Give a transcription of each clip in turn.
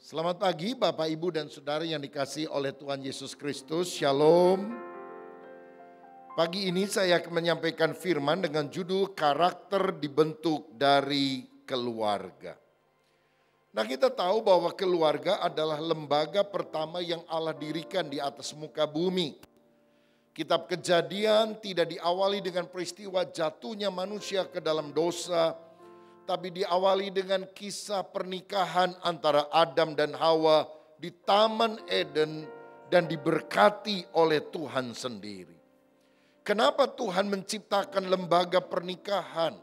Selamat pagi Bapak, Ibu, dan Saudara yang dikasihi oleh Tuhan Yesus Kristus. Shalom. Pagi ini saya akan menyampaikan firman dengan judul karakter dibentuk dari keluarga. Nah, kita tahu bahwa keluarga adalah lembaga pertama yang Allah dirikan di atas muka bumi. Kitab Kejadian tidak diawali dengan peristiwa jatuhnya manusia ke dalam dosa, tapi diawali dengan kisah pernikahan antara Adam dan Hawa di Taman Eden dan diberkati oleh Tuhan sendiri. Kenapa Tuhan menciptakan lembaga pernikahan?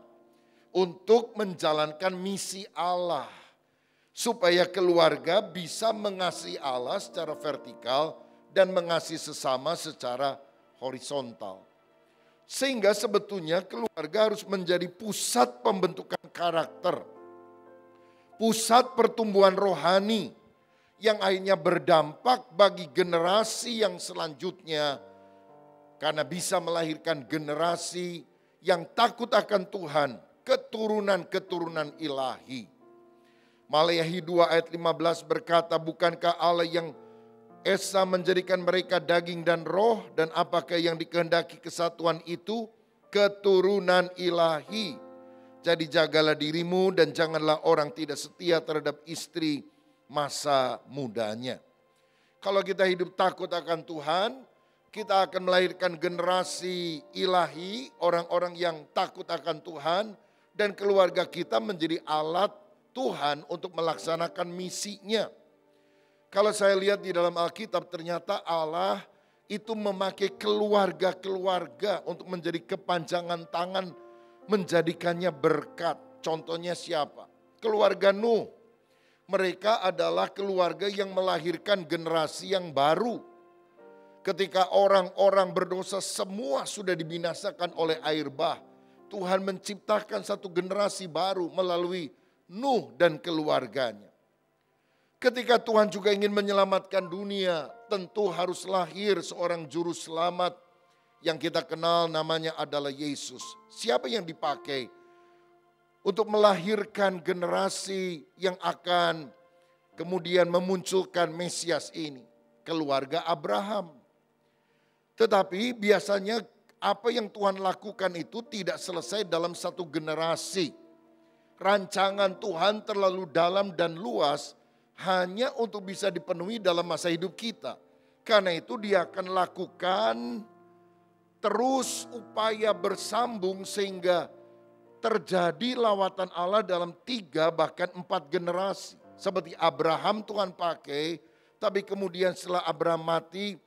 Untuk menjalankan misi Allah. Supaya keluarga bisa mengasihi Allah secara vertikal dan mengasihi sesama secara horizontal. Sehingga sebetulnya keluarga harus menjadi pusat pembentukan karakter. Pusat pertumbuhan rohani yang akhirnya berdampak bagi generasi yang selanjutnya. Karena bisa melahirkan generasi yang takut akan Tuhan, keturunan-keturunan ilahi. Maleakhi 2 ayat 15 berkata, bukankah Allah yang Esa menjadikan mereka daging dan roh, dan apakah yang dikehendaki kesatuan itu? Keturunan ilahi. Jadi jagalah dirimu dan janganlah orang tidak setia terhadap istri masa mudanya. Kalau kita hidup takut akan Tuhan, kita akan melahirkan generasi ilahi, orang-orang yang takut akan Tuhan, dan keluarga kita menjadi alat Tuhan untuk melaksanakan misinya. Kalau saya lihat di dalam Alkitab, ternyata Allah itu memakai keluarga-keluarga untuk menjadi kepanjangan tangan, menjadikannya berkat. Contohnya siapa? Keluarga Nuh. Mereka adalah keluarga yang melahirkan generasi yang baru. Ketika orang-orang berdosa semua sudah dibinasakan oleh air bah, Tuhan menciptakan satu generasi baru melalui Nuh dan keluarganya. Ketika Tuhan juga ingin menyelamatkan dunia, tentu harus lahir seorang juru selamat yang kita kenal namanya adalah Yesus. Siapa yang dipakai untuk melahirkan generasi yang akan kemudian memunculkan Mesias ini? Keluarga Abraham. Tetapi biasanya apa yang Tuhan lakukan itu tidak selesai dalam satu generasi. Rancangan Tuhan terlalu dalam dan luas, hanya untuk bisa dipenuhi dalam masa hidup kita. Karena itu dia akan lakukan terus upaya bersambung sehingga terjadi lawatan Allah dalam 3 bahkan 4 generasi. Seperti Abraham Tuhan pakai, tapi kemudian setelah Abraham mati,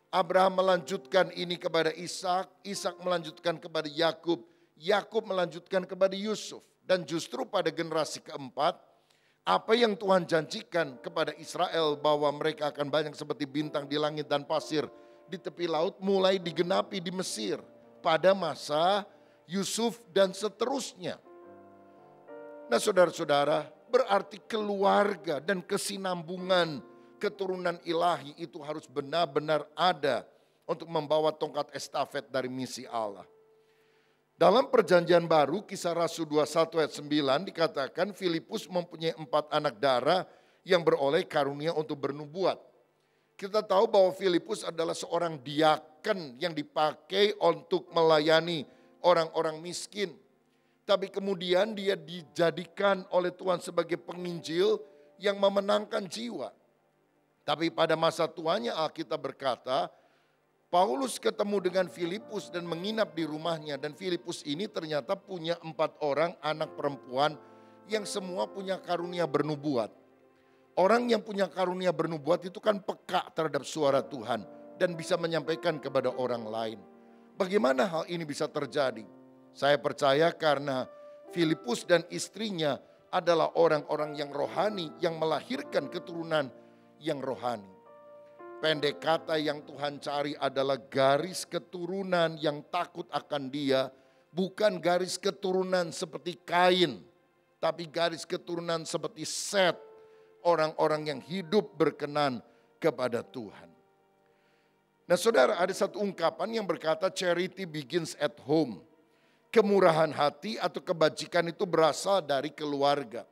Abraham melanjutkan ini kepada Ishak, Ishak melanjutkan kepada Yakub, Yakub melanjutkan kepada Yusuf. Dan justru pada generasi keempat, apa yang Tuhan janjikan kepada Israel bahwa mereka akan banyak seperti bintang di langit dan pasir di tepi laut mulai digenapi di Mesir pada masa Yusuf dan seterusnya. Nah saudara-saudara, berarti keluarga dan kesinambungan keturunan ilahi itu harus benar-benar ada untuk membawa tongkat estafet dari misi Allah. Dalam perjanjian baru, Kisah Rasul 21 ayat 9 dikatakan Filipus mempunyai 4 anak darah yang beroleh karunia untuk bernubuat. Kita tahu bahwa Filipus adalah seorang diaken yang dipakai untuk melayani orang-orang miskin. Tapi kemudian dia dijadikan oleh Tuhan sebagai penginjil yang memenangkan jiwa. Tapi pada masa tuanya Alkitab berkata, Paulus ketemu dengan Filipus dan menginap di rumahnya. Dan Filipus ini ternyata punya 4 orang anak perempuan yang semua punya karunia bernubuat. Orang yang punya karunia bernubuat itu kan peka terhadap suara Tuhan dan bisa menyampaikan kepada orang lain. Bagaimana hal ini bisa terjadi? Saya percaya karena Filipus dan istrinya adalah orang-orang yang rohani yang melahirkan keturunan yang rohani. Pendek kata yang Tuhan cari adalah garis keturunan yang takut akan Dia, bukan garis keturunan seperti Kain, tapi garis keturunan seperti Set, orang-orang yang hidup berkenan kepada Tuhan. Nah saudara, ada satu ungkapan yang berkata charity begins at home. Kemurahan hati atau kebajikan itu berasal dari keluarga.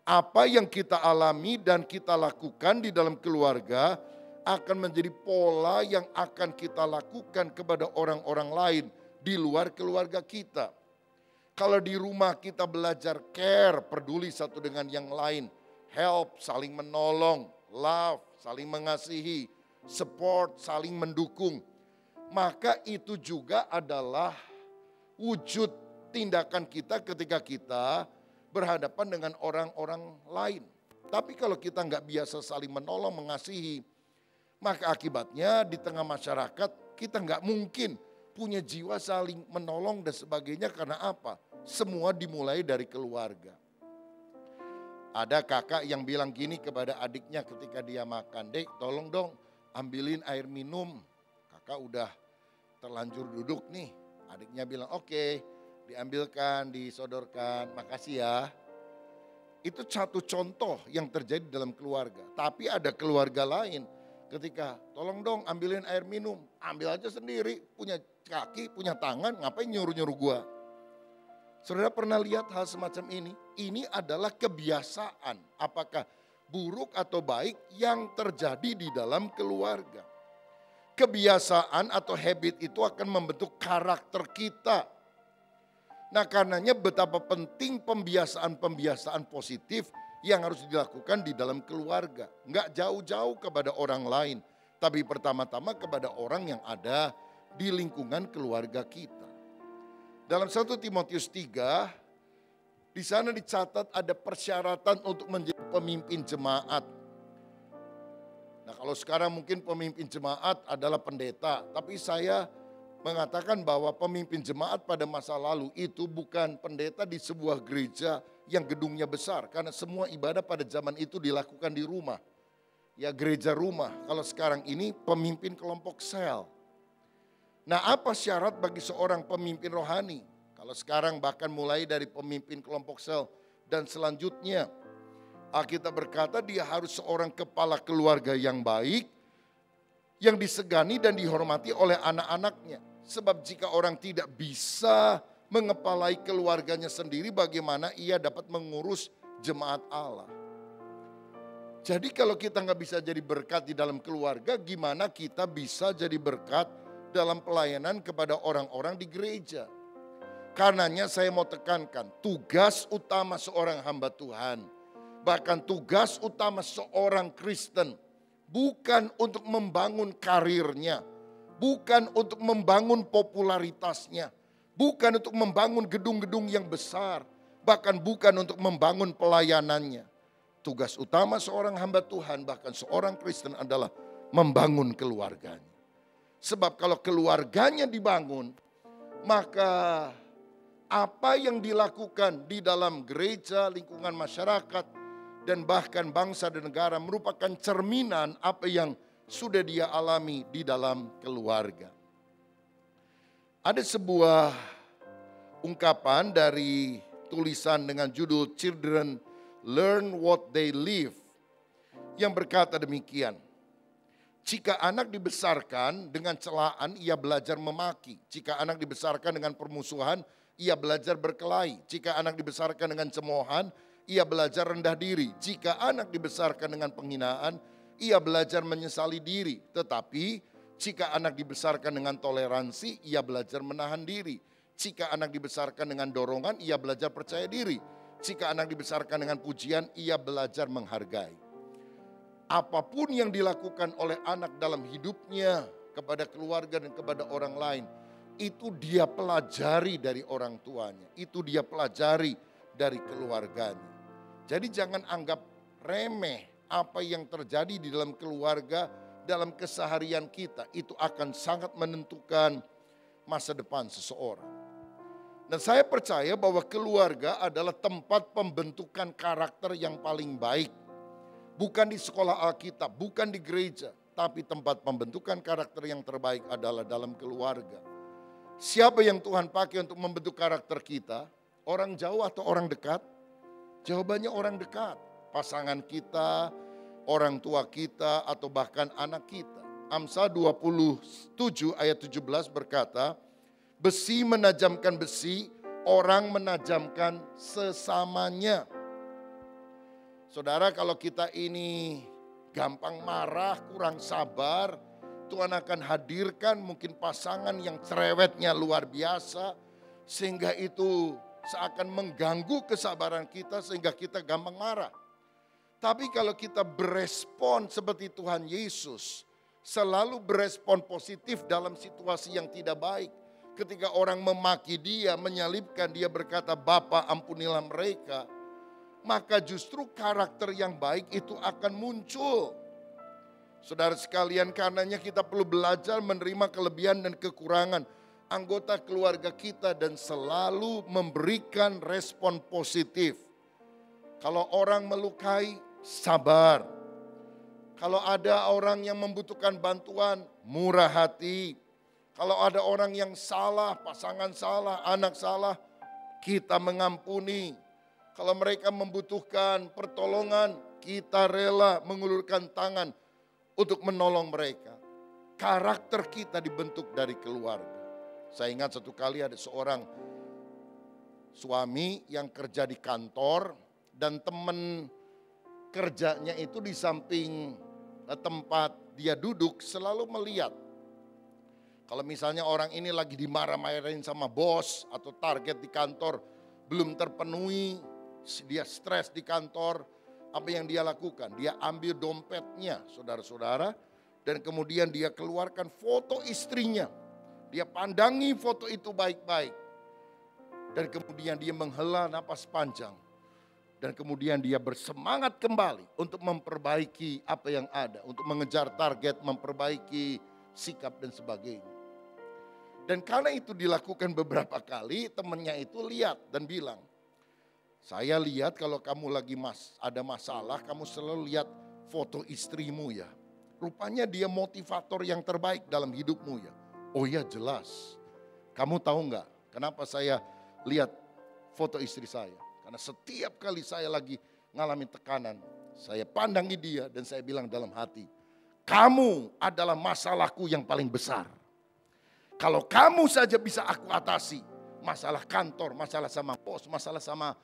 Apa yang kita alami dan kita lakukan di dalam keluarga akan menjadi pola yang akan kita lakukan kepada orang-orang lain di luar keluarga kita. Kalau di rumah kita belajar care, peduli satu dengan yang lain, help, saling menolong, love, saling mengasihi, support, saling mendukung, maka itu juga adalah wujud tindakan kita ketika kita berhadapan dengan orang-orang lain. Tapi kalau kita nggak biasa saling menolong, mengasihi, maka akibatnya di tengah masyarakat kita nggak mungkin punya jiwa saling menolong dan sebagainya. Karena apa? Semua dimulai dari keluarga. Ada kakak yang bilang gini kepada adiknya ketika dia makan, "Dek, tolong dong ambilin air minum." Kakak udah terlanjur duduk nih. Adiknya bilang, "Oke." Diambilkan, disodorkan, "Makasih ya." Itu satu contoh yang terjadi dalam keluarga. Tapi ada keluarga lain ketika, "Tolong dong ambilin air minum." Ambil aja sendiri, punya kaki, punya tangan, ngapain nyuruh-nyuruh gua? Saudara pernah lihat hal semacam ini? Ini adalah kebiasaan, apakah buruk atau baik yang terjadi di dalam keluarga. Kebiasaan atau habit itu akan membentuk karakter kita. Nah, karenanya betapa penting pembiasaan-pembiasaan positif yang harus dilakukan di dalam keluarga. Enggak jauh-jauh kepada orang lain, tapi pertama-tama kepada orang yang ada di lingkungan keluarga kita. Dalam 1 Timotius 3, di sana dicatat ada persyaratan untuk menjadi pemimpin jemaat. Nah, kalau sekarang mungkin pemimpin jemaat adalah pendeta, tapi saya mengatakan bahwa pemimpin jemaat pada masa lalu itu bukan pendeta di sebuah gereja yang gedungnya besar. Karena semua ibadah pada zaman itu dilakukan di rumah. Ya, gereja rumah. Kalau sekarang ini pemimpin kelompok sel. Nah, apa syarat bagi seorang pemimpin rohani? Kalau sekarang bahkan mulai dari pemimpin kelompok sel dan selanjutnya. Alkitab berkata dia harus seorang kepala keluarga yang baik, yang disegani dan dihormati oleh anak-anaknya. Sebab jika orang tidak bisa mengepalai keluarganya sendiri, bagaimana ia dapat mengurus jemaat Allah? Jadi kalau kita nggak bisa jadi berkat di dalam keluarga, gimana kita bisa jadi berkat dalam pelayanan kepada orang-orang di gereja? Karenanya saya mau tekankan, tugas utama seorang hamba Tuhan, bahkan tugas utama seorang Kristen, bukan untuk membangun karirnya, bukan untuk membangun popularitasnya, bukan untuk membangun gedung-gedung yang besar, bahkan bukan untuk membangun pelayanannya. Tugas utama seorang hamba Tuhan, bahkan seorang Kristen adalah membangun keluarganya. Sebab kalau keluarganya dibangun, maka apa yang dilakukan di dalam gereja, lingkungan masyarakat, dan bahkan bangsa dan negara merupakan cerminan apa yang sudah dia alami di dalam keluarga. Ada sebuah ungkapan dari tulisan dengan judul Children Learn What They Live yang berkata demikian. Jika anak dibesarkan dengan celaan, ia belajar memaki. Jika anak dibesarkan dengan permusuhan, ia belajar berkelahi. Jika anak dibesarkan dengan cemoohan, ia belajar rendah diri. Jika anak dibesarkan dengan penghinaan, ia belajar menyesali diri. Tetapi jika anak dibesarkan dengan toleransi, ia belajar menahan diri. Jika anak dibesarkan dengan dorongan, ia belajar percaya diri. Jika anak dibesarkan dengan pujian, ia belajar menghargai. Apapun yang dilakukan oleh anak dalam hidupnya kepada keluarga dan kepada orang lain, itu dia pelajari dari orang tuanya. Itu dia pelajari dari keluarganya. Jadi jangan anggap remeh apa yang terjadi di dalam keluarga, dalam keseharian kita. Itu akan sangat menentukan masa depan seseorang. Dan saya percaya bahwa keluarga adalah tempat pembentukan karakter yang paling baik. Bukan di sekolah Alkitab, bukan di gereja. Tapi tempat pembentukan karakter yang terbaik adalah dalam keluarga. Siapa yang Tuhan pakai untuk membentuk karakter kita? Orang jauh atau orang dekat? Jawabannya orang dekat. Pasangan kita, orang tua kita, atau bahkan anak kita. Amsal 27 ayat 17 berkata, besi menajamkan besi, orang menajamkan sesamanya. Saudara, kalau kita ini gampang marah, kurang sabar, Tuhan akan hadirkan mungkin pasangan yang cerewetnya luar biasa, sehingga itu seakan mengganggu kesabaran kita sehingga kita gampang marah. Tapi kalau kita berespon seperti Tuhan Yesus, selalu berespon positif dalam situasi yang tidak baik. Ketika orang memaki dia, menyalibkan dia, berkata, "Bapa, ampunilah mereka." Maka justru karakter yang baik itu akan muncul. Saudara sekalian, karenanya kita perlu belajar menerima kelebihan dan kekurangan anggota keluarga kita dan selalu memberikan respon positif. Kalau orang melukai, sabar. Kalau ada orang yang membutuhkan bantuan, murah hati. Kalau ada orang yang salah, pasangan salah, anak salah, kita mengampuni. Kalau mereka membutuhkan pertolongan, kita rela mengulurkan tangan untuk menolong mereka. Karakter kita dibentuk dari keluarga. Saya ingat satu kali ada seorang suami yang kerja di kantor dan teman kerjanya itu di samping tempat dia duduk selalu melihat. Kalau misalnya orang ini lagi dimarah-marahin sama bos atau target di kantor belum terpenuhi, dia stres di kantor, apa yang dia lakukan? Dia ambil dompetnya, saudara-saudara, dan kemudian dia keluarkan foto istrinya. Dia pandangi foto itu baik-baik. Dan kemudian dia menghela napas panjang. Dan kemudian dia bersemangat kembali untuk memperbaiki apa yang ada. Untuk mengejar target, memperbaiki sikap dan sebagainya. Dan karena itu dilakukan beberapa kali, temannya itu lihat dan bilang, "Saya lihat kalau kamu lagi ada masalah, kamu selalu lihat foto istrimu ya. Rupanya dia motivator yang terbaik dalam hidupmu ya." "Oh ya, jelas. Kamu tahu nggak kenapa saya lihat foto istri saya? Karena setiap kali saya lagi ngalamin tekanan, saya pandangi dia dan saya bilang dalam hati, kamu adalah masalahku yang paling besar. Kalau kamu saja bisa aku atasi, masalah kantor, masalah sama bos, masalah sama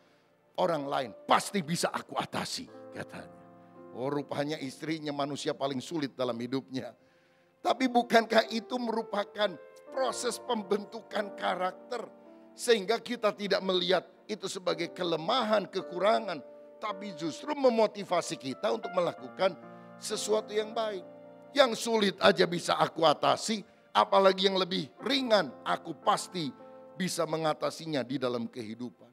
orang lain, pasti bisa aku atasi," katanya. Oh, rupanya istrinya manusia paling sulit dalam hidupnya. Tapi bukankah itu merupakan proses pembentukan karakter? Sehingga kita tidak melihat itu sebagai kelemahan, kekurangan. Tapi justru memotivasi kita untuk melakukan sesuatu yang baik. Yang sulit aja bisa aku atasi, apalagi yang lebih ringan, aku pasti bisa mengatasinya di dalam kehidupan.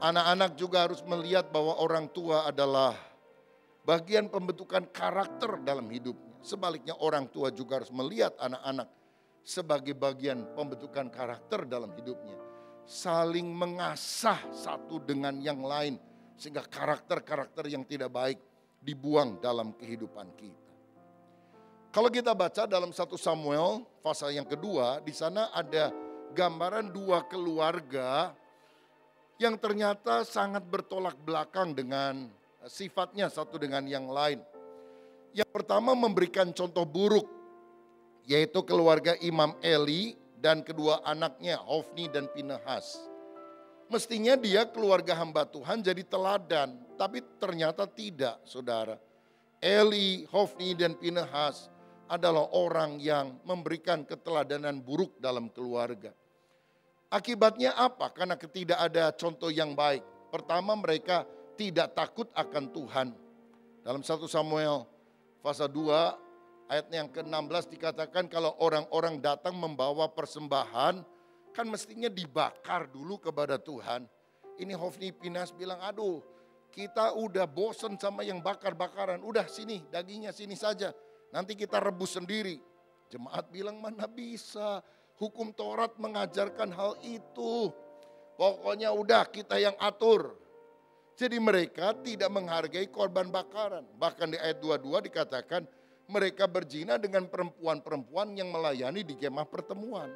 Anak-anak juga harus melihat bahwa orang tua adalah bagian pembentukan karakter dalam hidupnya. Sebaliknya orang tua juga harus melihat anak-anak sebagai bagian pembentukan karakter dalam hidupnya. Saling mengasah satu dengan yang lain sehingga karakter-karakter yang tidak baik dibuang dalam kehidupan kita. Kalau kita baca dalam 1 Samuel pasal yang kedua, di sana ada gambaran dua keluarga yang ternyata sangat bertolak belakang dengan sifatnya satu dengan yang lain. Yang pertama memberikan contoh buruk, yaitu keluarga Imam Eli dan kedua anaknya Hofni dan Pinehas. Mestinya dia keluarga hamba Tuhan jadi teladan, tapi ternyata tidak, saudara. Eli, Hofni dan Pinehas adalah orang yang memberikan keteladanan buruk dalam keluarga. Akibatnya apa? Karena tidak ada contoh yang baik. Pertama, mereka tidak takut akan Tuhan. Dalam 1 Samuel pasal 2 ayatnya yang ke-16 dikatakan kalau orang-orang datang membawa persembahan, kan mestinya dibakar dulu kepada Tuhan. Ini Hofni Pinehas bilang, aduh kita udah bosen sama yang bakar-bakaran. Udah sini dagingnya sini saja, nanti kita rebus sendiri. Jemaat bilang mana bisa, hukum Taurat mengajarkan hal itu. Pokoknya udah kita yang atur. Jadi mereka tidak menghargai korban bakaran. Bahkan di ayat 22 dikatakan mereka berzina dengan perempuan-perempuan yang melayani di kemah pertemuan.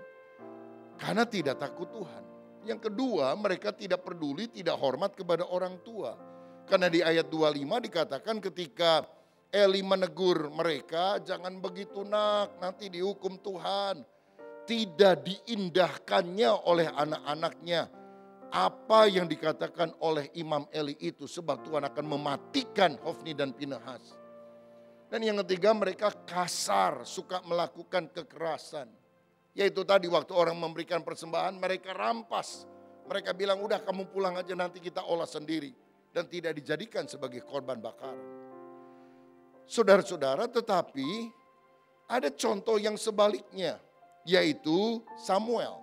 Karena tidak takut Tuhan. Yang kedua, mereka tidak peduli, tidak hormat kepada orang tua. Karena di ayat 25 dikatakan ketika Eli menegur mereka, jangan begitu nak, nanti dihukum Tuhan. Tidak diindahkannya oleh anak-anaknya apa yang dikatakan oleh Imam Eli itu, sebab Tuhan akan mematikan Hofni dan Pinehas. Dan yang ketiga, mereka kasar, suka melakukan kekerasan. Yaitu tadi waktu orang memberikan persembahan, mereka rampas. Mereka bilang, udah kamu pulang aja, nanti kita olah sendiri. Dan tidak dijadikan sebagai korban bakaran. Saudara-saudara, tetapi ada contoh yang sebaliknya, yaitu Samuel.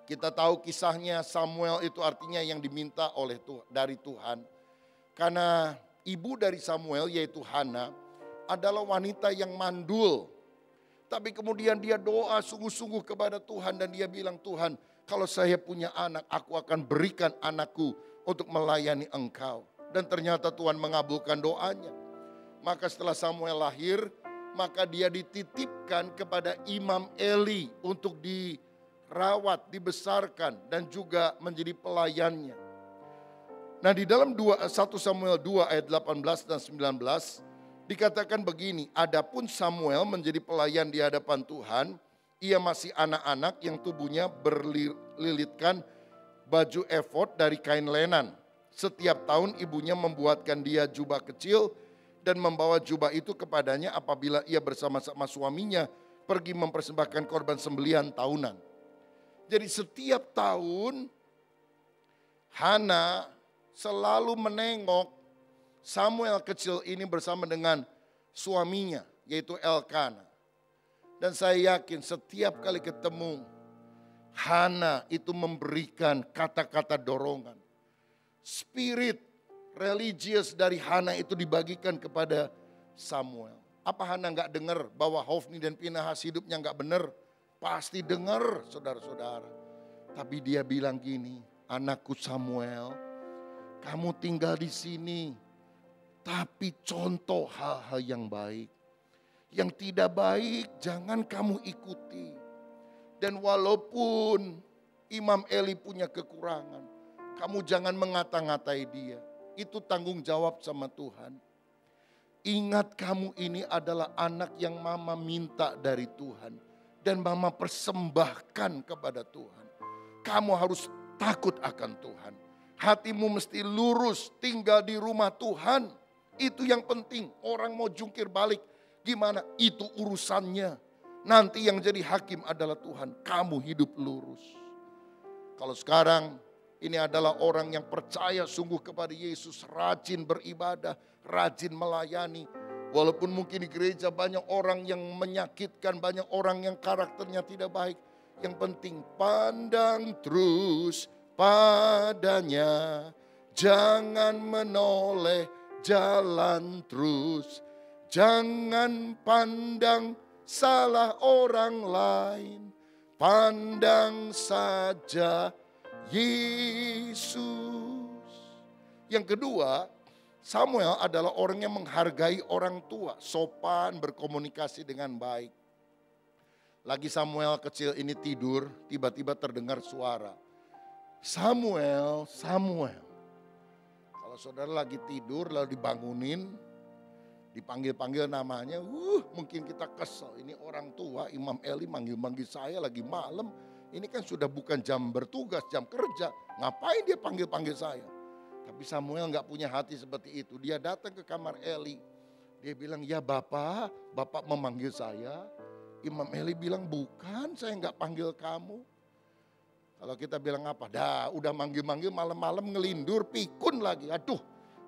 Kita tahu kisahnya, Samuel itu artinya yang diminta oleh dari Tuhan. Karena ibu dari Samuel yaitu Hana adalah wanita yang mandul. Tapi kemudian dia doa sungguh-sungguh kepada Tuhan dan dia bilang, Tuhan, kalau saya punya anak, aku akan berikan anakku untuk melayani Engkau. Dan ternyata Tuhan mengabulkan doanya. Maka setelah Samuel lahir, maka dia dititipkan kepada Imam Eli untuk dirawat, dibesarkan dan juga menjadi pelayannya. Nah, di dalam 1 Samuel 2 ayat 18 dan 19 dikatakan begini, adapun Samuel menjadi pelayan di hadapan Tuhan, ia masih anak-anak yang tubuhnya berlilitkan baju efod dari kain lenan. Setiap tahun ibunya membuatkan dia jubah kecil dan membawa jubah itu kepadanya apabila ia bersama-sama suaminya pergi mempersembahkan korban sembelihan tahunan. Jadi setiap tahun Hana selalu menengok Samuel kecil ini bersama dengan suaminya yaitu Elkana. Dan saya yakin setiap kali ketemu Hana itu memberikan kata-kata dorongan. Spirit religius dari Hana itu dibagikan kepada Samuel. Apa Hana gak dengar bahwa Hofni dan Pinehas hidupnya gak benar? Pasti dengar saudara-saudara. Tapi dia bilang gini, anakku Samuel, kamu tinggal di sini, tapi contoh hal-hal yang baik. Yang tidak baik jangan kamu ikuti. Dan walaupun Imam Eli punya kekurangan, kamu jangan mengata-ngatai dia. Itu tanggung jawab sama Tuhan. Ingat kamu ini adalah anak yang mama minta dari Tuhan. Dan mama persembahkan kepada Tuhan. Kamu harus takut akan Tuhan. Hatimu mesti lurus, tinggal di rumah Tuhan. Itu yang penting. Orang mau jungkir balik, gimana? Itu urusannya. Nanti yang jadi hakim adalah Tuhan. Kamu hidup lurus. Kalau sekarang ini adalah orang yang percaya sungguh kepada Yesus, rajin beribadah, rajin melayani. Walaupun mungkin di gereja banyak orang yang menyakitkan, banyak orang yang karakternya tidak baik. Yang penting pandang terus padanya, jangan menoleh, jalan terus. Jangan pandang salah orang lain, pandang saja Yesus. Yang kedua, Samuel adalah orang yang menghargai orang tua, sopan, berkomunikasi dengan baik. Lagi Samuel kecil ini tidur, tiba-tiba terdengar suara, Samuel, Samuel. Kalau saudara lagi tidur lalu dibangunin, dipanggil-panggil namanya, mungkin kita kesel. Ini orang tua, Imam Eli manggil-manggil saya lagi malam. Ini kan sudah bukan jam bertugas, jam kerja. Ngapain dia panggil-panggil saya? Tapi Samuel gak punya hati seperti itu. Dia datang ke kamar Eli. Dia bilang, ya Bapak memanggil saya. Imam Eli bilang, bukan, saya gak panggil kamu. Kalau kita bilang apa? Dah, udah manggil-manggil malam-malam ngelindur, pikun lagi. Aduh,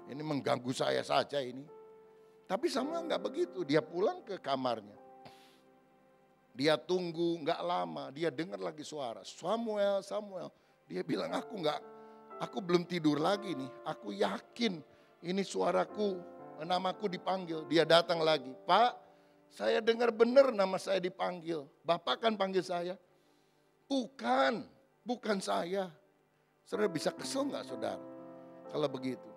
ini mengganggu saya saja ini. Tapi Samuel gak begitu. Dia pulang ke kamarnya. Dia tunggu gak lama. Dia dengar lagi suara. Samuel, Samuel. Dia bilang aku belum tidur lagi nih. Aku yakin ini suaraku, namaku dipanggil. Dia datang lagi. Pak, saya dengar benar nama saya dipanggil. Bapak kan panggil saya. Bukan saya. Saudara bisa kesel gak saudara? Kalau begitu.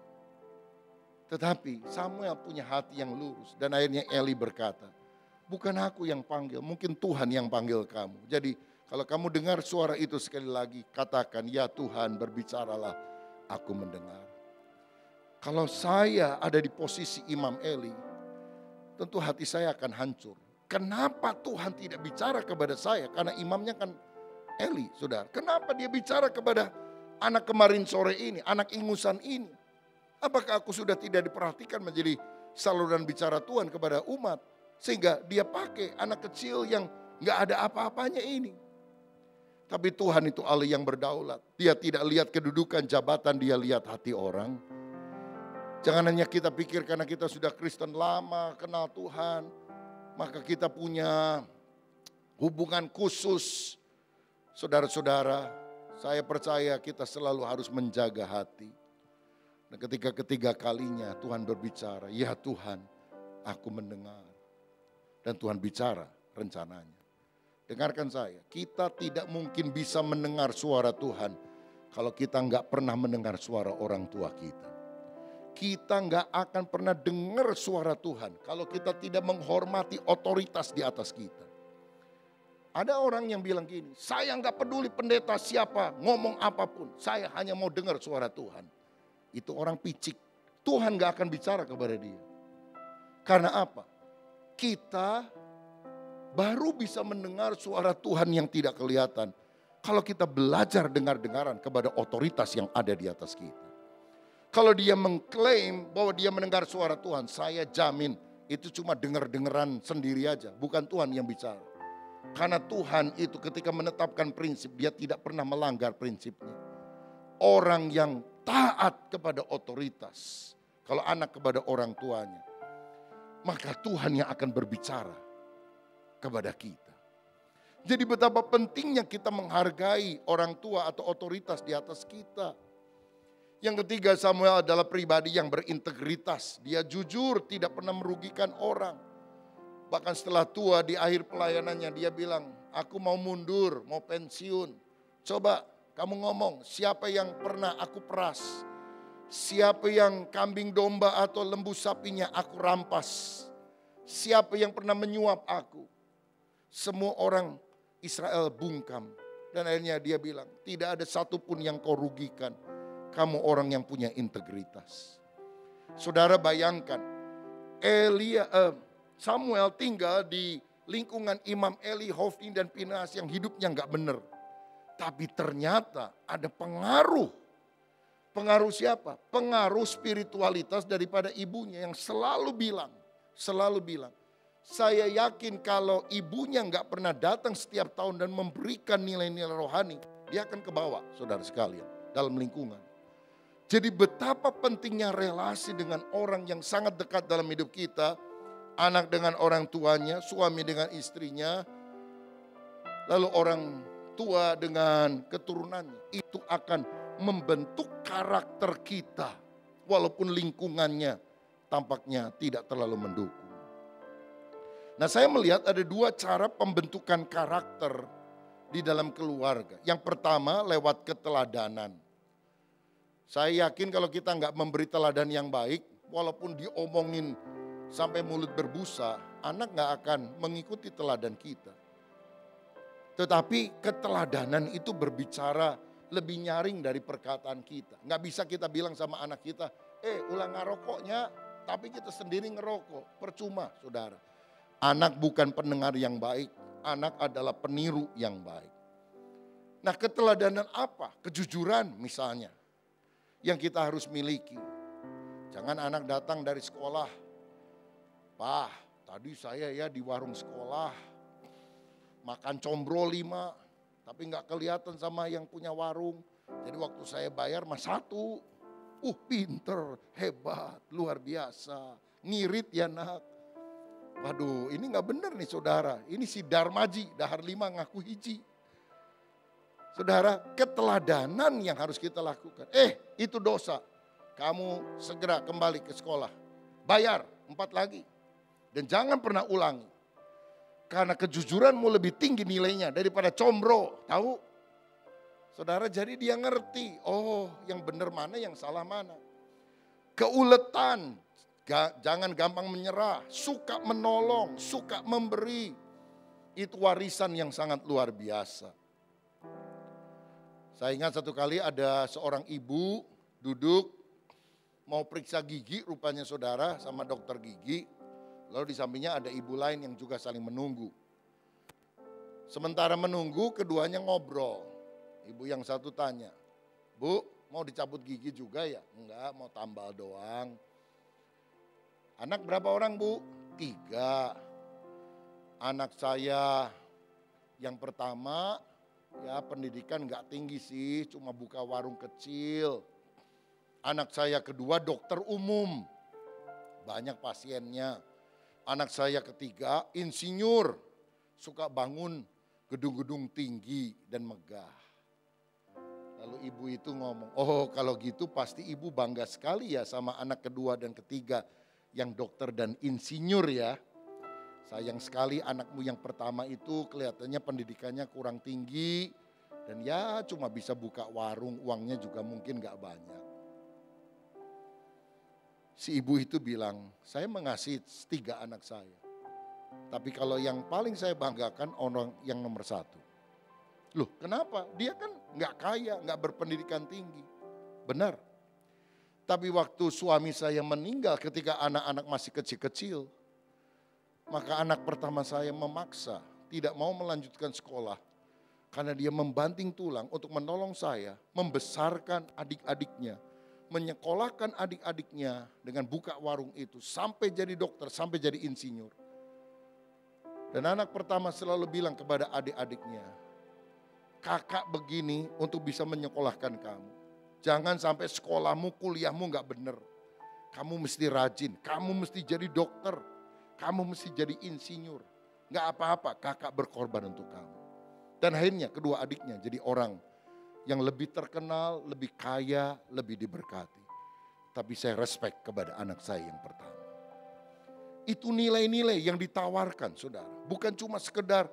Tetapi Samuel punya hati yang lurus. Dan akhirnya Eli berkata, bukan aku yang panggil, mungkin Tuhan yang panggil kamu. Jadi kalau kamu dengar suara itu sekali lagi, katakan, ya Tuhan berbicaralah, aku mendengar. Kalau saya ada di posisi Imam Eli, tentu hati saya akan hancur. Kenapa Tuhan tidak bicara kepada saya? Karena imamnya kan Eli, saudara. Kenapa dia bicara kepada Anak kemarin sore ini, anak ingusan ini. Apakah aku sudah tidak diperhatikan menjadi saluran bicara Tuhan kepada umat? Sehingga dia pakai anak kecil yang gak ada apa-apanya ini. Tapi Tuhan itu Allah yang berdaulat. Dia tidak lihat kedudukan jabatan, dia lihat hati orang. Jangan hanya kita pikir karena kita sudah Kristen lama, kenal Tuhan, maka kita punya hubungan khusus. Saudara-saudara, saya percaya kita selalu harus menjaga hati. Dan ketika ketiga kalinya Tuhan berbicara, ya Tuhan, aku mendengar. Dan Tuhan bicara rencananya. Dengarkan saya, kita tidak mungkin bisa mendengar suara Tuhan kalau kita nggak pernah mendengar suara orang tua kita. Kita nggak akan pernah dengar suara Tuhan kalau kita tidak menghormati otoritas di atas kita. Ada orang yang bilang gini, saya nggak peduli pendeta siapa, ngomong apapun, saya hanya mau dengar suara Tuhan. Itu orang picik, Tuhan nggak akan bicara kepada dia. Karena apa? Kita baru bisa mendengar suara Tuhan yang tidak kelihatan kalau kita belajar dengar-dengaran kepada otoritas yang ada di atas kita. Kalau dia mengklaim bahwa dia mendengar suara Tuhan, saya jamin itu cuma dengar-dengaran sendiri aja, bukan Tuhan yang bicara. Karena Tuhan itu ketika menetapkan prinsip, dia tidak pernah melanggar prinsipnya. Orang yang taat kepada otoritas, kalau anak kepada orang tuanya, maka Tuhan yang akan berbicara kepada kita. Jadi betapa pentingnya kita menghargai orang tua atau otoritas di atas kita. Yang ketiga, Samuel adalah pribadi yang berintegritas. Dia jujur, tidak pernah merugikan orang. Bahkan setelah tua di akhir pelayanannya dia bilang, aku mau mundur, mau pensiun. Coba kamu ngomong, siapa yang pernah aku peras? Siapa yang kambing domba atau lembu sapinya aku rampas? Siapa yang pernah menyuap aku? Semua orang Israel bungkam. Dan akhirnya dia bilang, tidak ada satupun yang kau rugikan. Kamu orang yang punya integritas. Saudara bayangkan, Samuel tinggal di lingkungan Imam Eli, Hofni dan Pinehas yang hidupnya gak benar. Tapi ternyata ada pengaruh. Pengaruh siapa? Pengaruh spiritualitas daripada ibunya yang selalu bilang. Saya yakin kalau ibunya gak pernah datang setiap tahun dan memberikan nilai-nilai rohani, dia akan ke bawah, saudara sekalian, dalam lingkungan. Jadi betapa pentingnya relasi dengan orang yang sangat dekat dalam hidup kita, anak dengan orang tuanya, suami dengan istrinya, lalu orang tua dengan keturunannya. Itu akan membentuk karakter kita, walaupun lingkungannya tampaknya tidak terlalu mendukung. Nah, saya melihat ada dua cara pembentukan karakter di dalam keluarga. Yang pertama lewat keteladanan. Saya yakin kalau kita nggak memberi teladan yang baik, walaupun diomongin sampai mulut berbusa, anak nggak akan mengikuti teladan kita. Tetapi keteladanan itu berbicara lebih nyaring dari perkataan kita. Nggak bisa kita bilang sama anak kita, ulang ngerokoknya, tapi kita sendiri ngerokok. Percuma, saudara. Anak bukan pendengar yang baik, anak adalah peniru yang baik. Nah, keteladanan apa? Kejujuran misalnya yang kita harus miliki. Jangan anak datang dari sekolah, Pak, tadi saya ya di warung sekolah makan combro 5, tapi gak kelihatan sama yang punya warung. Jadi waktu saya bayar mah 1. Pinter, hebat, luar biasa, ngirit ya nak. Waduh, ini gak benar nih saudara. Ini si Darmaji, dahar 5 ngaku hiji. Saudara, keteladanan yang harus kita lakukan. Itu dosa. Kamu segera kembali ke sekolah. Bayar 4 lagi. Dan jangan pernah ulangi. Karena kejujuranmu lebih tinggi nilainya daripada combro. Tahu? Saudara, jadi dia ngerti. Yang benar mana, yang salah mana. Keuletan. Jangan gampang menyerah, suka menolong, suka memberi. Itu warisan yang sangat luar biasa. Saya ingat satu kali ada seorang ibu duduk mau periksa gigi rupanya saudara sama dokter gigi. Lalu di sampingnya ada ibu lain yang juga saling menunggu. Sementara menunggu keduanya ngobrol. Ibu yang satu tanya, Bu, mau dicabut gigi juga ya? Enggak, mau tambal doang. Anak berapa orang Bu? 3. Anak saya yang pertama ya pendidikan nggak tinggi sih, cuma buka warung kecil. Anak saya kedua dokter umum, banyak pasiennya. Anak saya ketiga insinyur, suka bangun gedung-gedung tinggi dan megah. Lalu ibu itu ngomong, oh kalau gitu pasti ibu bangga sekali ya sama anak kedua dan ketiga yang dokter dan insinyur ya. Sayang sekali anakmu yang pertama itu kelihatannya pendidikannya kurang tinggi dan ya cuma bisa buka warung, uangnya juga mungkin gak banyak. Si ibu itu bilang, saya mengasihi 3 anak saya. Tapi kalau yang paling saya banggakan orang yang nomor 1. Loh kenapa? Dia kan gak kaya, gak berpendidikan tinggi. Benar. Tapi waktu suami saya meninggal ketika anak-anak masih kecil-kecil, maka anak pertama saya memaksa tidak mau melanjutkan sekolah karena dia membanting tulang untuk menolong saya membesarkan adik-adiknya, menyekolahkan adik-adiknya dengan buka warung itu sampai jadi dokter, sampai jadi insinyur. Dan anak pertama selalu bilang kepada adik-adiknya, kakak begini untuk bisa menyekolahkan kamu. Jangan sampai sekolahmu, kuliahmu gak bener. Kamu mesti rajin, kamu mesti jadi dokter. Kamu mesti jadi insinyur. Gak apa-apa, kakak berkorban untuk kamu. Dan akhirnya kedua adiknya jadi orang yang lebih terkenal, lebih kaya, lebih diberkati. Tapi saya respect kepada anak saya yang pertama. Itu nilai-nilai yang ditawarkan saudara. Bukan cuma sekedar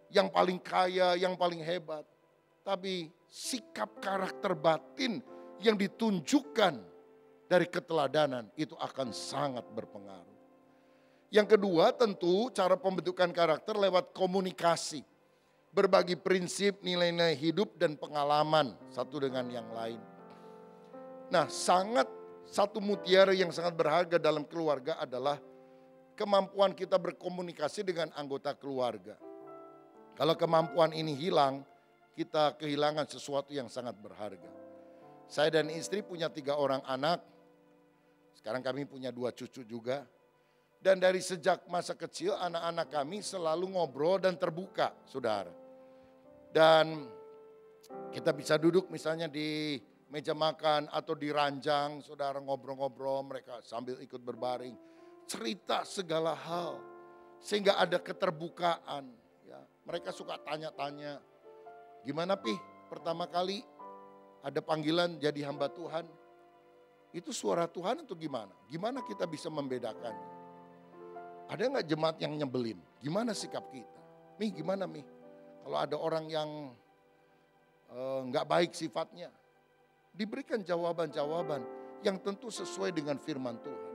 yang paling kaya, yang paling hebat. Tapi sikap karakter batin yang ditunjukkan dari keteladanan itu akan sangat berpengaruh. Yang kedua tentu cara pembentukan karakter lewat komunikasi. Berbagi prinsip, nilai-nilai hidup dan pengalaman satu dengan yang lain. Nah satu mutiara yang sangat berharga dalam keluarga adalah kemampuan kita berkomunikasi dengan anggota keluarga. Kalau kemampuan ini hilang, kita kehilangan sesuatu yang sangat berharga. Saya dan istri punya 3 orang anak. Sekarang kami punya 2 cucu juga. Dan dari sejak masa kecil anak-anak kami selalu ngobrol dan terbuka, saudara. Dan kita bisa duduk misalnya di meja makan atau di ranjang, saudara ngobrol-ngobrol, mereka sambil ikut berbaring. Cerita segala hal, sehingga ada keterbukaan. Ya. Mereka suka tanya-tanya, gimana Pi pertama kali ada panggilan jadi hamba Tuhan? Itu suara Tuhan atau gimana? Gimana kita bisa membedakannya? Ada nggak jemaat yang nyebelin? Gimana sikap kita? Mi gimana Mi? Kalau ada orang yang nggak baik sifatnya, diberikan jawaban-jawaban yang tentu sesuai dengan firman Tuhan.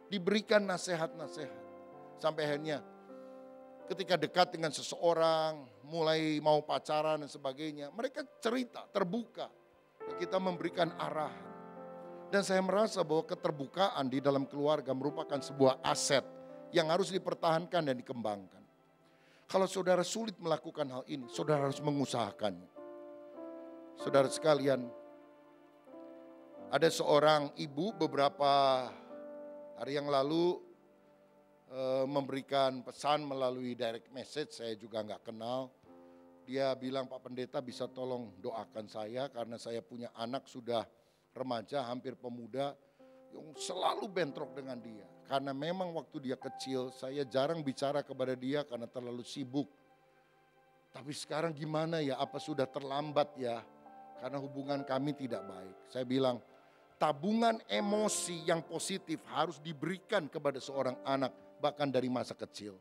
Diberikan nasihat-nasihat. Sampai akhirnya ketika dekat dengan seseorang, mulai mau pacaran dan sebagainya, mereka cerita, terbuka. Kita memberikan arahan. Dan saya merasa bahwa keterbukaan di dalam keluarga merupakan sebuah aset yang harus dipertahankan dan dikembangkan. Kalau saudara sulit melakukan hal ini, saudara harus mengusahakannya. Saudara sekalian, ada seorang ibu beberapa hari yang lalu memberikan pesan melalui direct message, saya juga nggak kenal. Dia bilang, Pak Pendeta bisa tolong doakan saya karena saya punya anak sudah remaja, hampir pemuda, yang selalu bentrok dengan dia. Karena memang waktu dia kecil saya jarang bicara kepada dia karena terlalu sibuk. Tapi sekarang gimana ya, apa sudah terlambat ya? Karena hubungan kami tidak baik. Saya bilang tabungan emosi yang positif harus diberikan kepada seorang anak bahkan dari masa kecil.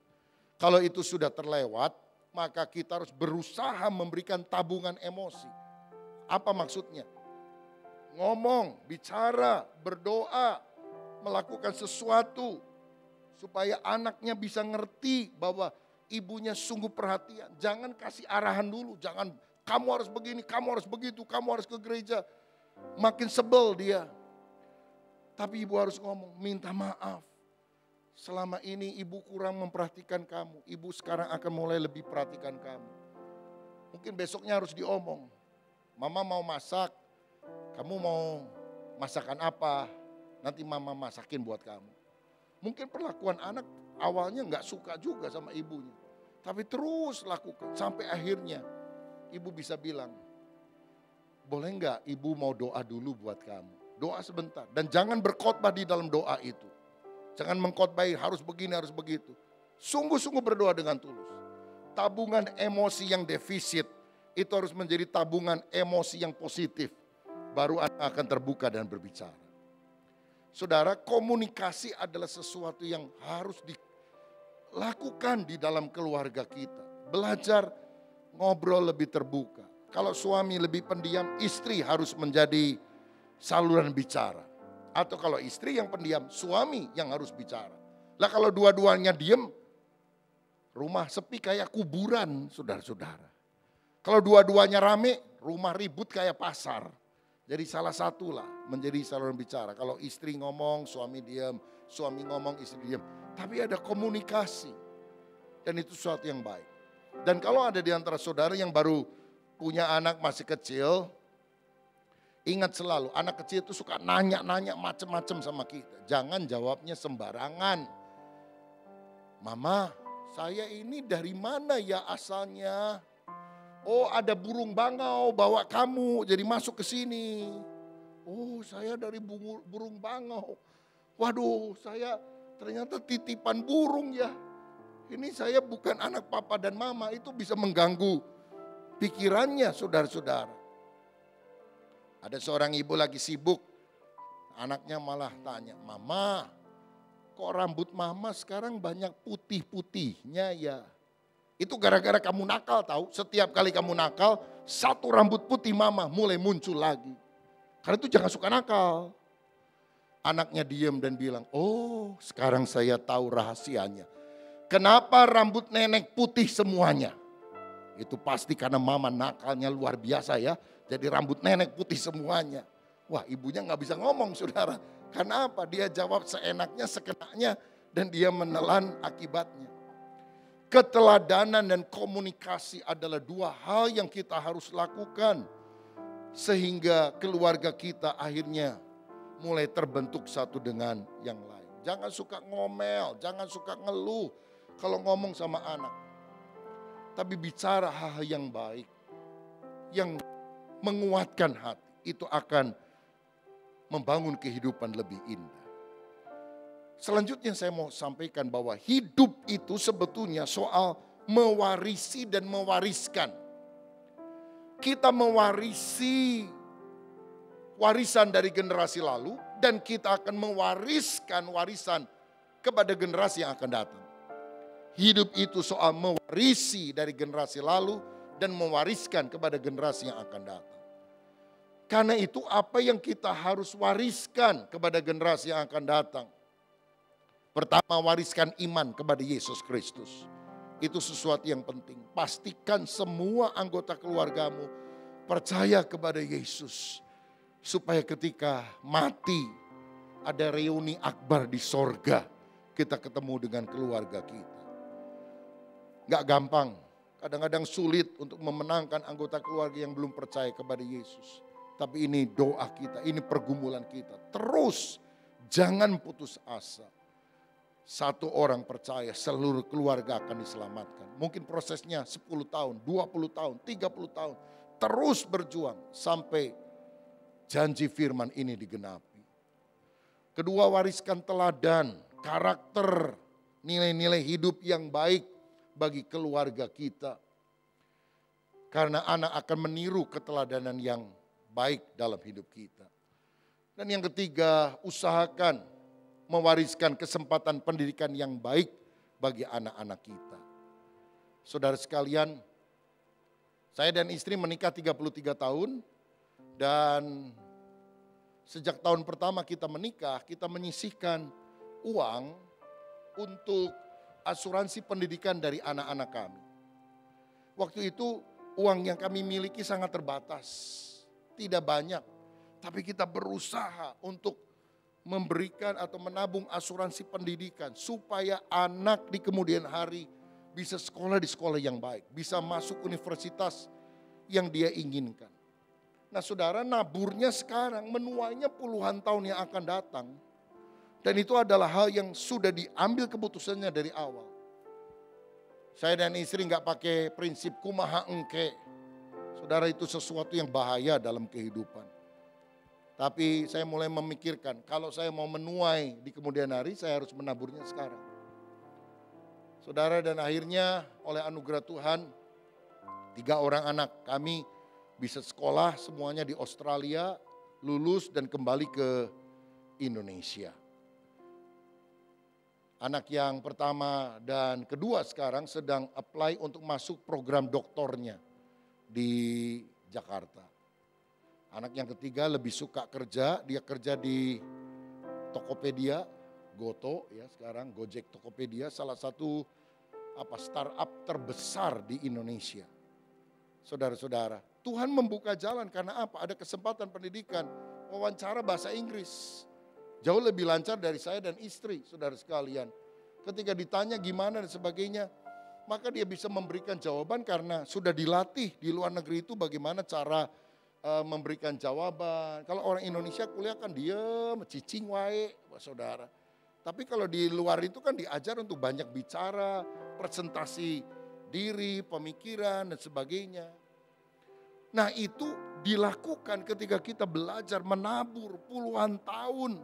Kalau itu sudah terlewat maka kita harus berusaha memberikan tabungan emosi. Apa maksudnya? Ngomong, bicara, berdoa, melakukan sesuatu supaya anaknya bisa ngerti bahwa ibunya sungguh perhatian. Jangan kasih arahan dulu, jangan kamu harus begini, kamu harus begitu, kamu harus ke gereja. Makin sebel dia. Tapi ibu harus ngomong, minta maaf. Selama ini ibu kurang memperhatikan kamu, ibu sekarang akan mulai lebih perhatikan kamu. Mungkin besoknya harus diomong, mama mau masak, Kamu mau masakan apa? Nanti mama masakin buat kamu. Mungkin perlakuan anak awalnya nggak suka juga sama ibunya. Tapi terus lakukan sampai akhirnya ibu bisa bilang, boleh nggak ibu mau doa dulu buat kamu? Doa sebentar dan jangan berkhotbah di dalam doa itu. Jangan mengkhotbahi harus begini harus begitu. Sungguh-sungguh berdoa dengan tulus. Tabungan emosi yang defisit itu harus menjadi tabungan emosi yang positif. Baru anak akan terbuka dan berbicara. Saudara, komunikasi adalah sesuatu yang harus dilakukan di dalam keluarga kita. Belajar ngobrol lebih terbuka. Kalau suami lebih pendiam, istri harus menjadi saluran bicara. Atau kalau istri yang pendiam, suami yang harus bicara. Lah kalau dua-duanya diem, rumah sepi kayak kuburan, saudara-saudara. Kalau dua-duanya rame, rumah ribut kayak pasar. Jadi salah satulah menjadi saluran bicara. Kalau istri ngomong, suami diam. Suami ngomong, istri diam. Tapi ada komunikasi. Dan itu sesuatu yang baik. Dan kalau ada di antara saudara yang baru punya anak masih kecil, ingat selalu anak kecil itu suka nanya-nanya macam-macam sama kita. Jangan jawabnya sembarangan. Mama, saya ini dari mana ya asalnya? Oh, ada burung bangau bawa kamu jadi masuk ke sini. Oh, saya dari burung bangau. Waduh, saya ternyata titipan burung ya. Ini saya bukan anak papa dan mama. Itu bisa mengganggu pikirannya, saudara-saudara. Ada seorang ibu lagi sibuk. Anaknya malah tanya, Mama, kok rambut mama sekarang banyak putih-putihnya ya? Itu gara-gara kamu nakal tahu. Setiap kali kamu nakal, satu rambut putih mama mulai muncul lagi. Karena itu jangan suka nakal. Anaknya diam dan bilang, oh sekarang saya tahu rahasianya. Kenapa rambut nenek putih semuanya? Itu pasti karena mama nakalnya luar biasa ya. Jadi rambut nenek putih semuanya. Wah, ibunya gak bisa ngomong saudara. Karena apa? Dia jawab seenaknya, sekenaknya, dan dia menelan akibatnya. Keteladanan dan komunikasi adalah dua hal yang kita harus lakukan. Sehingga keluarga kita akhirnya mulai terbentuk satu dengan yang lain. Jangan suka ngomel, jangan suka ngeluh kalau ngomong sama anak. Tapi bicara hal-hal yang baik, yang menguatkan hati. Itu akan membangun kehidupan lebih indah. Selanjutnya saya mau sampaikan bahwa hidup itu sebetulnya soal mewarisi dan mewariskan. Kita mewarisi warisan dari generasi lalu dan kita akan mewariskan warisan kepada generasi yang akan datang. Hidup itu soal mewarisi dari generasi lalu dan mewariskan kepada generasi yang akan datang. Karena itu apa yang kita harus wariskan kepada generasi yang akan datang? Pertama, wariskan iman kepada Yesus Kristus. Itu sesuatu yang penting. Pastikan semua anggota keluargamu percaya kepada Yesus. Supaya ketika mati ada reuni akbar di sorga. Kita ketemu dengan keluarga kita. Gak gampang. Kadang-kadang sulit untuk memenangkan anggota keluarga yang belum percaya kepada Yesus. Tapi ini doa kita, ini pergumulan kita. Terus jangan putus asa. Satu orang percaya seluruh keluarga akan diselamatkan. Mungkin prosesnya 10 tahun, 20 tahun, 30 tahun. Terus berjuang sampai janji firman ini digenapi. Kedua, wariskan teladan, karakter, nilai-nilai hidup yang baik bagi keluarga kita. Karena anak akan meniru keteladanan yang baik dalam hidup kita. Dan yang ketiga, usahakan mewariskan kesempatan pendidikan yang baik bagi anak-anak kita. Saudara sekalian, saya dan istri menikah 33 tahun dan sejak tahun pertama kita menikah, kita menyisihkan uang untuk asuransi pendidikan dari anak-anak kami. Waktu itu uang yang kami miliki sangat terbatas, tidak banyak, tapi kita berusaha untuk memberikan atau menabung asuransi pendidikan supaya anak di kemudian hari bisa sekolah di sekolah yang baik, bisa masuk universitas yang dia inginkan. Nah saudara, naburnya sekarang, menuainya puluhan tahun yang akan datang. Dan itu adalah hal yang sudah diambil keputusannya dari awal. Saya dan istri nggak pakai prinsip kumaha engke. Saudara, itu sesuatu yang bahaya dalam kehidupan. Tapi saya mulai memikirkan, kalau saya mau menuai di kemudian hari, saya harus menaburnya sekarang. Saudara, dan akhirnya oleh anugerah Tuhan, 3 orang anak kami bisa sekolah semuanya di Australia, lulus dan kembali ke Indonesia. Anak yang pertama dan kedua sekarang sedang apply untuk masuk program doktornya di Jakarta. Anak yang ketiga lebih suka kerja, dia kerja di Tokopedia, Goto ya sekarang, Gojek Tokopedia, salah satu startup terbesar di Indonesia. Saudara-saudara, Tuhan membuka jalan karena apa? Ada kesempatan pendidikan, wawancara bahasa Inggris. Jauh lebih lancar dari saya dan istri, saudara sekalian. Ketika ditanya gimana dan sebagainya, maka dia bisa memberikan jawaban karena sudah dilatih di luar negeri itu bagaimana cara memberikan jawaban. Kalau orang Indonesia kuliah kan diem, cicing wae, saudara. Tapi kalau di luar itu kan diajar untuk banyak bicara, presentasi diri, pemikiran dan sebagainya. Nah itu dilakukan ketika kita belajar menabur puluhan tahun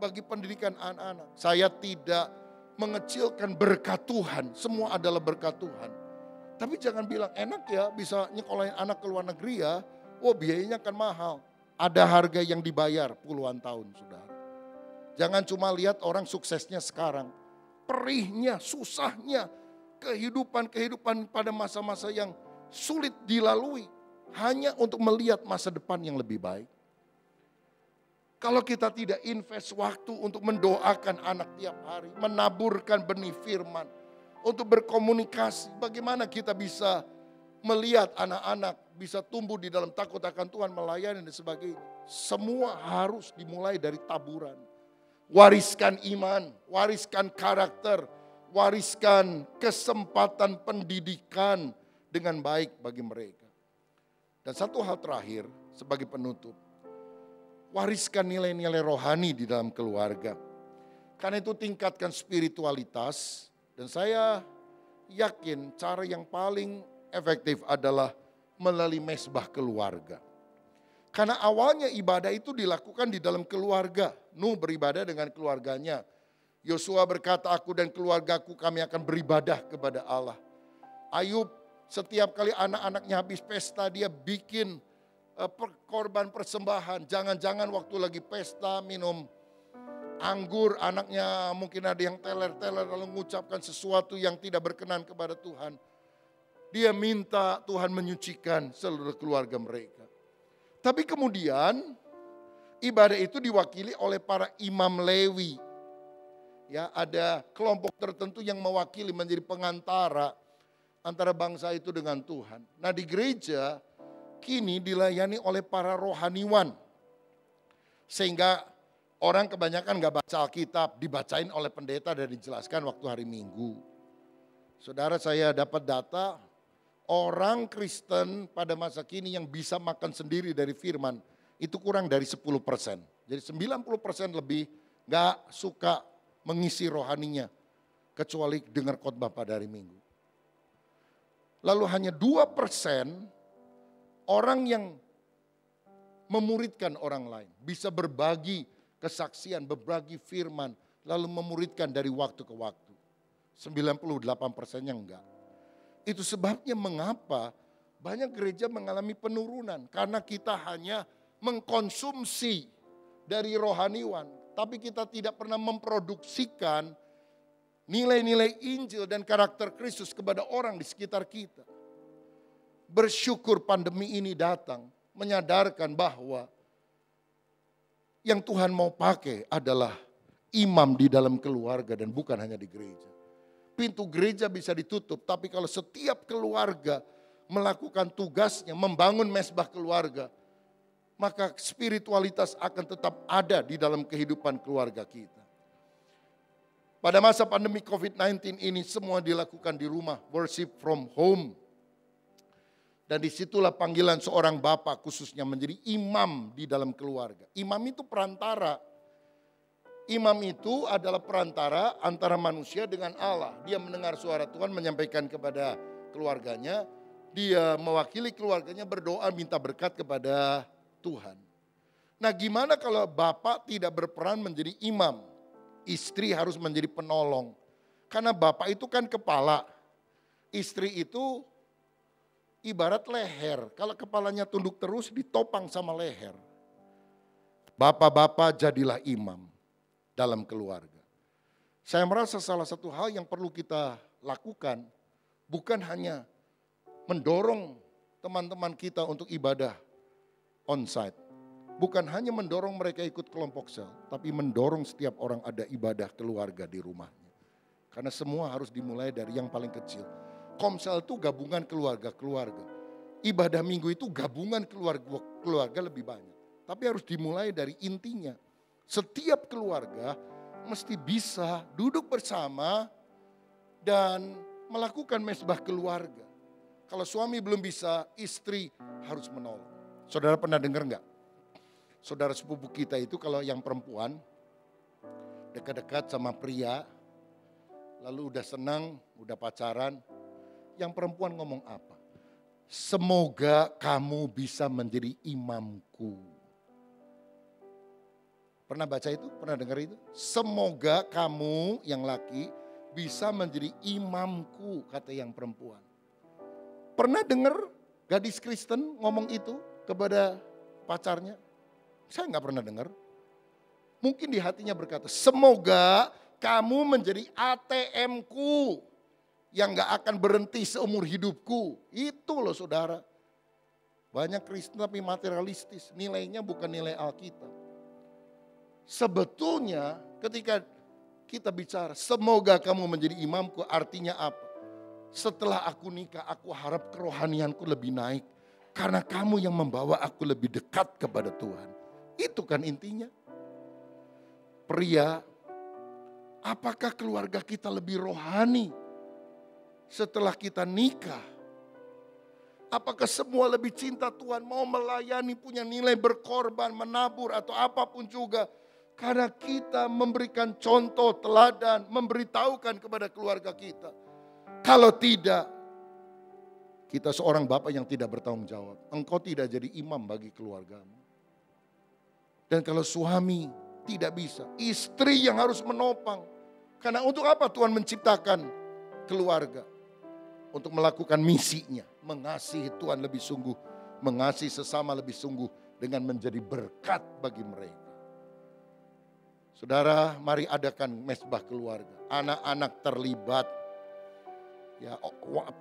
bagi pendidikan anak-anak. Saya tidak mengecilkan berkat Tuhan, semua adalah berkat Tuhan. Tapi jangan bilang enak ya bisa nyekolahin anak ke luar negeri ya, oh biayanya kan mahal. Ada harga yang dibayar puluhan tahun saudara. Jangan cuma lihat orang suksesnya sekarang, perihnya, susahnya, kehidupan pada masa-masa yang sulit dilalui. Hanya untuk melihat masa depan yang lebih baik. Kalau kita tidak invest waktu untuk mendoakan anak tiap hari, menaburkan benih firman, untuk berkomunikasi, bagaimana kita bisa melihat anak-anak bisa tumbuh di dalam takut akan Tuhan, melayani dan sebagainya. Semua harus dimulai dari taburan. Wariskan iman, wariskan karakter, wariskan kesempatan pendidikan dengan baik bagi mereka. Dan satu hal terakhir sebagai penutup, wariskan nilai-nilai rohani di dalam keluarga. Karena itu tingkatkan spiritualitas dan saya yakin cara yang paling efektif adalah melalui mesbah keluarga. Karena awalnya ibadah itu dilakukan di dalam keluarga. Nuh beribadah dengan keluarganya. Yosua berkata, aku dan keluargaku kami akan beribadah kepada Allah. Ayub setiap kali anak-anaknya habis pesta dia bikin korban persembahan. Jangan-jangan waktu lagi pesta minum anggur, anaknya mungkin ada yang teler-teler lalu mengucapkan sesuatu yang tidak berkenan kepada Tuhan. Dia minta Tuhan menyucikan seluruh keluarga mereka. Tapi kemudian ibadah itu diwakili oleh para imam Lewi. Ya, ada kelompok tertentu yang mewakili menjadi pengantara antara bangsa itu dengan Tuhan. Nah di gereja kini dilayani oleh para rohaniwan. Sehingga orang kebanyakan gak baca Alkitab, dibacain oleh pendeta dan dijelaskan waktu hari Minggu. Saudara, saya dapat data orang Kristen pada masa kini yang bisa makan sendiri dari firman itu kurang dari 10%. Jadi 90% lebih gak suka mengisi rohaninya kecuali dengar khotbah pada hari Minggu. Lalu hanya 2% orang yang memuridkan orang lain. Bisa berbagi kesaksian, berbagi firman. Lalu memuridkan dari waktu ke waktu. 98%-nya enggak. Itu sebabnya mengapa banyak gereja mengalami penurunan. Karena kita hanya mengkonsumsi dari rohaniwan. Tapi kita tidak pernah memproduksikan nilai-nilai Injil dan karakter Kristus kepada orang di sekitar kita. Bersyukur pandemi ini datang, menyadarkan bahwa yang Tuhan mau pakai adalah imam di dalam keluarga dan bukan hanya di gereja. Pintu gereja bisa ditutup, tapi kalau setiap keluarga melakukan tugasnya, membangun mesbah keluarga, maka spiritualitas akan tetap ada di dalam kehidupan keluarga kita. Pada masa pandemi COVID-19 ini semua dilakukan di rumah, worship from home. Dan disitulah panggilan seorang bapak khususnya menjadi imam di dalam keluarga. Imam itu perantara. Imam itu adalah perantara antara manusia dengan Allah. Dia mendengar suara Tuhan menyampaikan kepada keluarganya. Dia mewakili keluarganya berdoa minta berkat kepada Tuhan. Nah, gimana kalau bapak tidak berperan menjadi imam? Istri harus menjadi penolong. Karena bapak itu kan kepala. Istri itu ibarat leher. Kalau kepalanya tunduk terus ditopang sama leher. Bapak-bapak jadilah imam dalam keluarga. Saya merasa salah satu hal yang perlu kita lakukan bukan hanya mendorong teman-teman kita untuk ibadah onsite. Bukan hanya mendorong mereka ikut kelompok sel, tapi mendorong setiap orang ada ibadah keluarga di rumahnya. Karena semua harus dimulai dari yang paling kecil. Komsel itu gabungan keluarga-keluarga. Ibadah minggu itu gabungan keluarga lebih banyak. Tapi harus dimulai dari intinya. Setiap keluarga mesti bisa duduk bersama dan melakukan mesbah keluarga. Kalau suami belum bisa, istri harus menolong. Saudara pernah dengar enggak? Saudara sepupu kita itu kalau yang perempuan dekat-dekat sama pria, lalu udah senang, udah pacaran, yang perempuan ngomong apa? Semoga kamu bisa menjadi imamku. Pernah baca itu? Pernah dengar itu? Semoga kamu yang laki bisa menjadi imamku, kata yang perempuan. Pernah dengar gadis Kristen ngomong itu kepada pacarnya? Saya nggak pernah dengar. Mungkin di hatinya berkata, semoga kamu menjadi ATM-ku yang nggak akan berhenti seumur hidupku. Itu loh saudara. Banyak Kristen tapi materialistis. Nilainya bukan nilai Alkitab. Sebetulnya ketika kita bicara, semoga kamu menjadi imamku, artinya apa? Setelah aku nikah, aku harap kerohanianku lebih naik. Karena kamu yang membawa aku lebih dekat kepada Tuhan. Itu kan intinya. Pria, apakah keluarga kita lebih rohani setelah kita nikah? Apakah semua lebih cinta Tuhan, mau melayani, punya nilai berkorban, menabur atau apapun juga. Karena kita memberikan contoh, teladan, memberitahukan kepada keluarga kita. Kalau tidak, kita seorang bapak yang tidak bertanggung jawab. Engkau tidak jadi imam bagi keluargamu. Dan kalau suami tidak bisa, istri yang harus menopang. Karena untuk apa Tuhan menciptakan keluarga? Untuk melakukan misinya, mengasihi Tuhan lebih sungguh, mengasihi sesama lebih sungguh dengan menjadi berkat bagi mereka. Saudara, mari adakan mesbah keluarga. Anak-anak terlibat. Ya,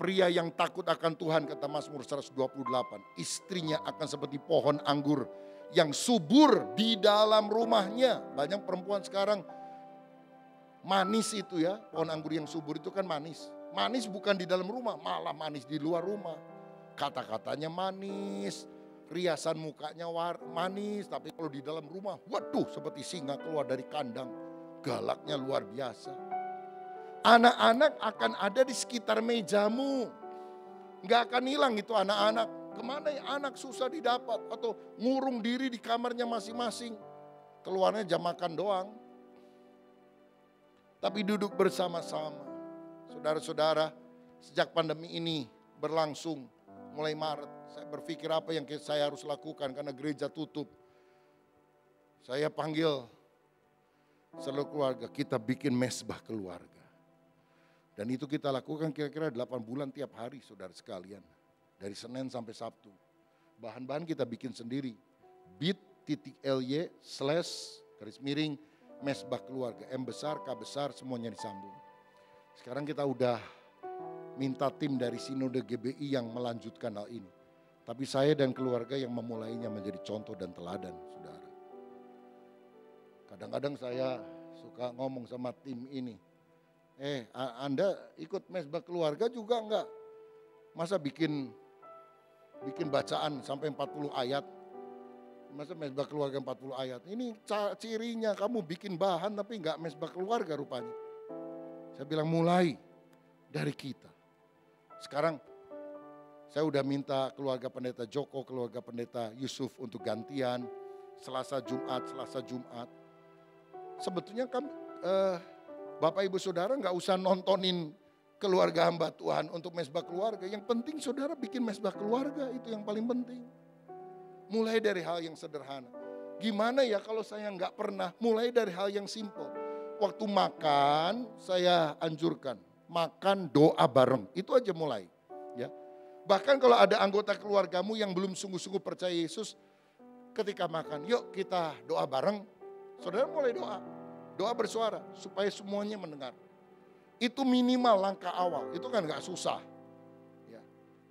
pria yang takut akan Tuhan, kata Mazmur 128, istrinya akan seperti pohon anggur yang subur di dalam rumahnya. Banyak perempuan sekarang manis itu ya, pohon anggur yang subur itu kan manis. Manis bukan di dalam rumah, malah manis di luar rumah. Kata-katanya manis, riasan mukanya manis, tapi kalau di dalam rumah, waduh seperti singa keluar dari kandang. Galaknya luar biasa. Anak-anak akan ada di sekitar mejamu. Gak akan hilang itu anak-anak. Kemana ya anak susah didapat atau ngurung diri di kamarnya masing-masing. Keluarnya jam makan doang. Tapi duduk bersama-sama. Saudara-saudara, sejak pandemi ini berlangsung mulai Maret. Saya berpikir apa yang saya harus lakukan karena gereja tutup. Saya panggil seluruh keluarga, kita bikin mesbah keluarga. Dan itu kita lakukan kira-kira 8 bulan tiap hari saudara sekalian. Dari Senin sampai Sabtu. Bahan-bahan kita bikin sendiri. bit.ly/mesbah keluarga. M besar, K besar, semuanya disambung. Sekarang kita udah minta tim dari Sinode GBI yang melanjutkan hal ini. Tapi saya dan keluarga yang memulainya menjadi contoh dan teladan, saudara. Kadang-kadang saya suka ngomong sama tim ini. Anda ikut mesbah keluarga juga enggak? Masa bikin bacaan sampai 40 ayat. Masa mesbah keluarga 40 ayat. Ini cirinya kamu bikin bahan tapi enggak mesbah keluarga rupanya. Saya bilang mulai dari kita. Sekarang Saya udah minta keluarga pendeta Joko, keluarga pendeta Yusuf untuk gantian. Selasa Jumat. Sebetulnya kan Bapak Ibu Saudara nggak usah nontonin keluarga hamba Tuhan untuk mesbah keluarga. Yang penting saudara bikin mesbah keluarga, itu yang paling penting. Mulai dari hal yang sederhana. Gimana ya kalau saya nggak pernah? Mulai dari hal yang simple. Waktu makan saya anjurkan, makan doa bareng. Itu aja mulai. Ya. Bahkan kalau ada anggota keluargamu yang belum sungguh-sungguh percaya Yesus, ketika makan, yuk kita doa bareng. Saudara mulai doa. Doa bersuara supaya semuanya mendengar. Itu minimal langkah awal, itu kan gak susah. Ya.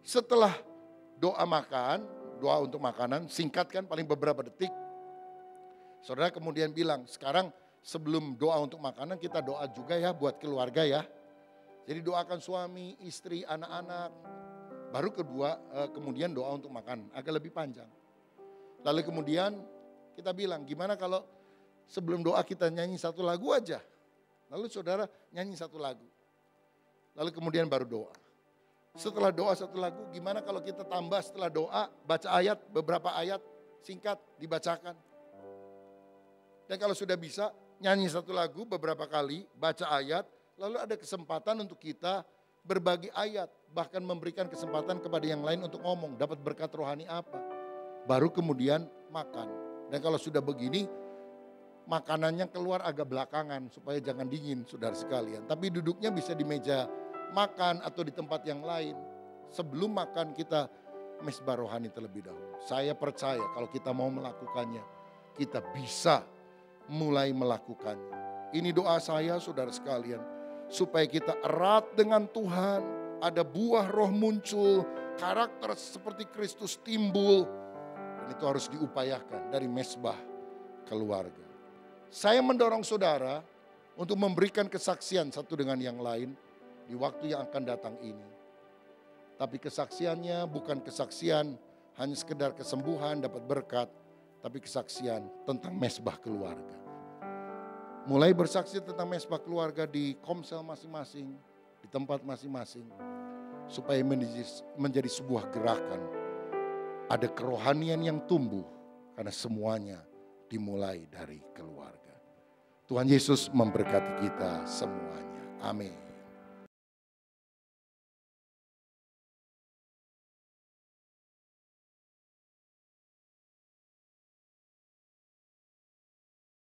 Setelah doa makan, doa untuk makanan, singkatkan paling beberapa detik. Saudara kemudian bilang, sekarang sebelum doa untuk makanan kita doa juga ya buat keluarga ya. Jadi doakan suami, istri, anak-anak. Baru kedua, kemudian doa untuk makan, agak lebih panjang. Lalu kemudian kita bilang, gimana kalau sebelum doa kita nyanyi satu lagu aja. Lalu saudara nyanyi satu lagu. Lalu kemudian baru doa. Setelah doa satu lagu, gimana kalau kita tambah setelah doa, baca ayat, beberapa ayat singkat dibacakan. Dan kalau sudah bisa, nyanyi satu lagu beberapa kali, baca ayat, lalu ada kesempatan untuk kita berbagi ayat. Bahkan memberikan kesempatan kepada yang lain untuk ngomong, dapat berkat rohani apa. Baru kemudian makan. Dan kalau sudah begini, makanannya keluar agak belakangan supaya jangan dingin saudara sekalian. Tapi duduknya bisa di meja makan atau di tempat yang lain. Sebelum makan kita mesbah rohani terlebih dahulu. Saya percaya kalau kita mau melakukannya, kita bisa mulai melakukannya. Ini doa saya saudara sekalian. Supaya kita erat dengan Tuhan, ada buah roh muncul, karakter seperti Kristus timbul. Dan itu harus diupayakan dari mesbah keluarga. Saya mendorong saudara untuk memberikan kesaksian satu dengan yang lain di waktu yang akan datang ini. Tapi kesaksiannya bukan kesaksian hanya sekedar kesembuhan, dapat berkat. Tapi kesaksian tentang mesbah keluarga. Mulai bersaksi tentang mesbah keluarga di komsel masing-masing, di tempat masing-masing. Supaya menjadi sebuah gerakan. Ada kerohanian yang tumbuh karena semuanya dimulai dari keluarga. Tuhan Yesus memberkati kita semuanya. Amin.